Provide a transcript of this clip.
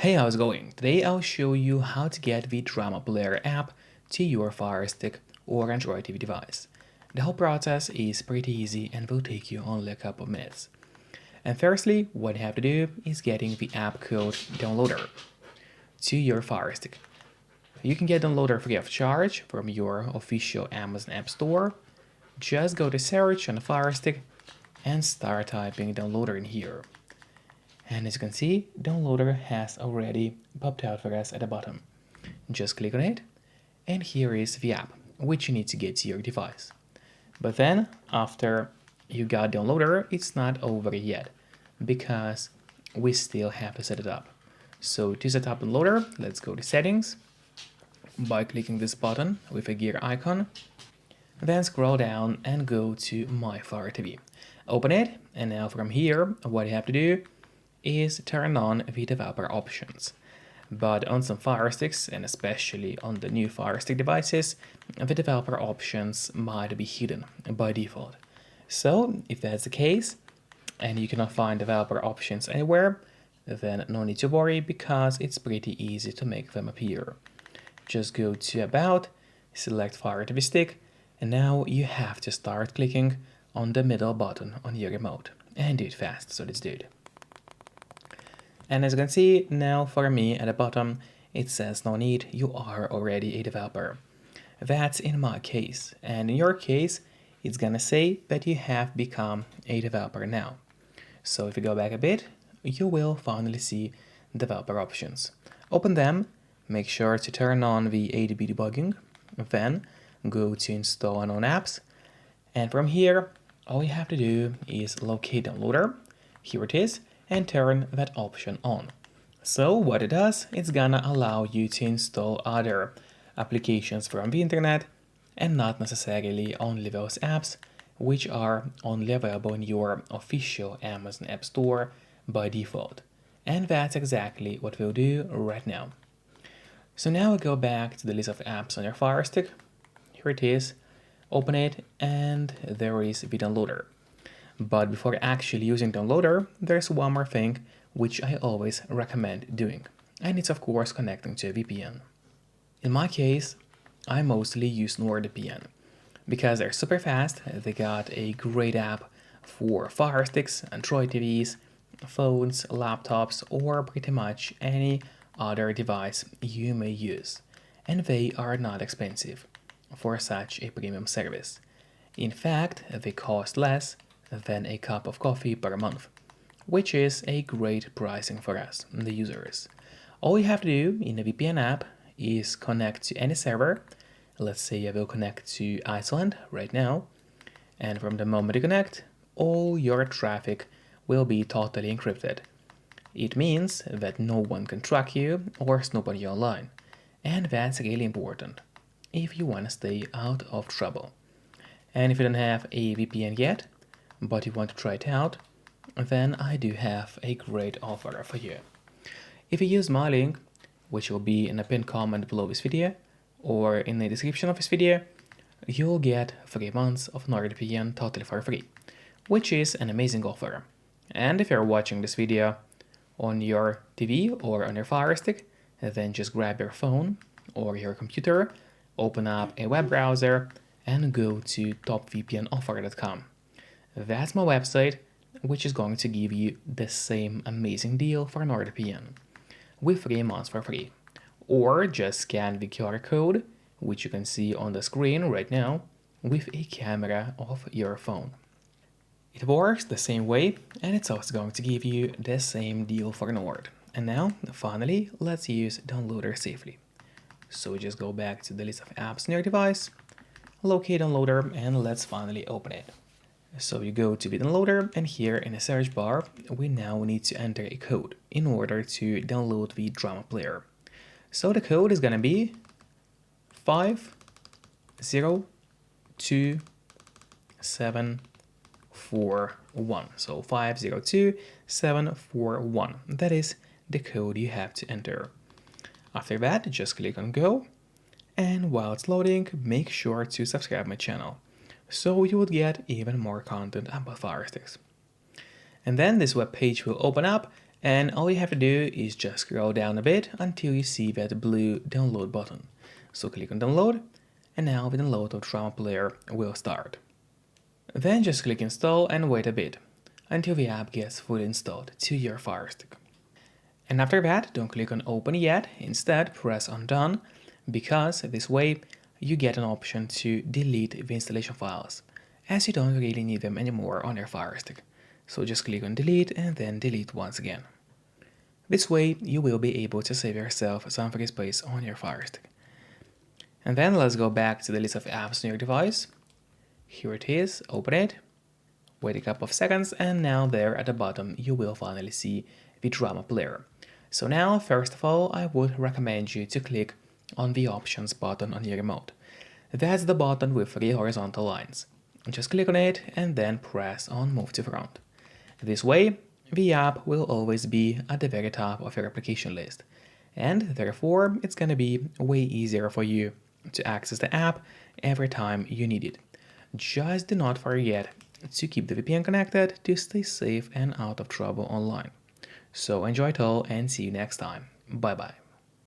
Hey, how's it going? Today I'll show you how to get the Drama Player app to your Firestick or Android TV device. The whole process is pretty easy and will take you only a couple of minutes. And firstly, what you have to do is getting the app code downloader to your Firestick. You can get downloader free of charge from your official Amazon App Store. Just go to search on the Firestick and start typing downloader in here. And as you can see, downloader has already popped out for us at the bottom. Just click on it, and here is the app, which you need to get to your device. But then, after you got downloader, it's not over yet, because we still have to set it up. So to set up downloader, let's go to settings, by clicking this button with a gear icon, then scroll down and go to My Fire TV. Open it, and now from here, what you have to do is turn on the developer options. But on some Fire Sticks, and especially on the new Fire Stick devices, the developer options might be hidden by default. So if that's the case, and you cannot find developer options anywhere, then no need to worry, because it's pretty easy to make them appear. Just go to About, select Fire TV Stick, and now you have to start clicking on the middle button on your remote. And do it fast, so let's do it. And as you can see, now for me at the bottom, it says no need, you are already a developer. That's in my case, and in your case, it's gonna say that you have become a developer now. So if you go back a bit, you will finally see developer options. Open them, make sure to turn on the A/B debugging, then go to install unknown apps, and from here, all you have to do is locate downloader, here it is, and turn that option on. So what it does, it's gonna allow you to install other applications from the internet and not necessarily only those apps which are only available in your official Amazon App Store by default. And that's exactly what we'll do right now. So now we go back to the list of apps on your Fire Stick. Here it is, open it, and there is the downloader. But before actually using downloader, there's one more thing which I always recommend doing, and it's of course connecting to a VPN. In my case, I mostly use NordVPN because they're super fast. They got a great app for Fire Sticks, Android TVs, phones, laptops, or pretty much any other device you may use, and they are not expensive for such a premium service. In fact, they cost less than a cup of coffee per month, which is a great pricing for us, the users. All you have to do in the VPN app is connect to any server. Let's say I will connect to Iceland right now, and from the moment you connect, all your traffic will be totally encrypted. It means that no one can track you or snoop on you online, and that's really important if you want to stay out of trouble. And if you don't have a VPN yet, but you want to try it out, then I do have a great offer for you. If you use my link, which will be in a pinned comment below this video or in the description of this video, you'll get 3 months of NordVPN totally for free, which is an amazing offer. And if you're watching this video on your TV or on your Fire Stick, then just grab your phone or your computer, open up a web browser, and go to topvpnoffer.com. That's my website, which is going to give you the same amazing deal for NordVPN with 3 months for free. Or just scan the QR code, which you can see on the screen right now, with a camera of your phone. It works the same way, and it's also going to give you the same deal for Nord. And now, finally, let's use downloader safely. So just go back to the list of apps on your device, locate downloader, and let's finally open it. So you go to the downloader, and here in the search bar, we now need to enter a code in order to download the Drama Player. So the code is gonna be 502741. So 502741. That is the code you have to enter. After that, just click on Go, and while it's loading, make sure to subscribe my channel, so you would get even more content about Fire Sticks. And then this web page will open up, And all you have to do is just scroll down a bit until you see that blue download button. So click on download, and now the download of Drama Player will start. Then just click install and wait a bit until the app gets fully installed to your Firestick. And after that, don't click on open yet, instead press on done, because this way you get an option to delete the installation files, as you don't really need them anymore on your Firestick. So just click on delete and then delete once again. This way you will be able to save yourself some free space on your Firestick. And then let's go back to the list of apps on your device. Here it is, open it, wait a couple of seconds, and now there at the bottom you will finally see the Drama Player. So now, first of all, I would recommend you to click on the Options button on your remote. That's the button with 3 horizontal lines. Just click on it and then press on Move to Front. This way, the app will always be at the very top of your application list, and therefore it's gonna be way easier for you to access the app every time you need it. Just do not forget to keep the VPN connected to stay safe and out of trouble online. So enjoy it all and see you next time. Bye bye.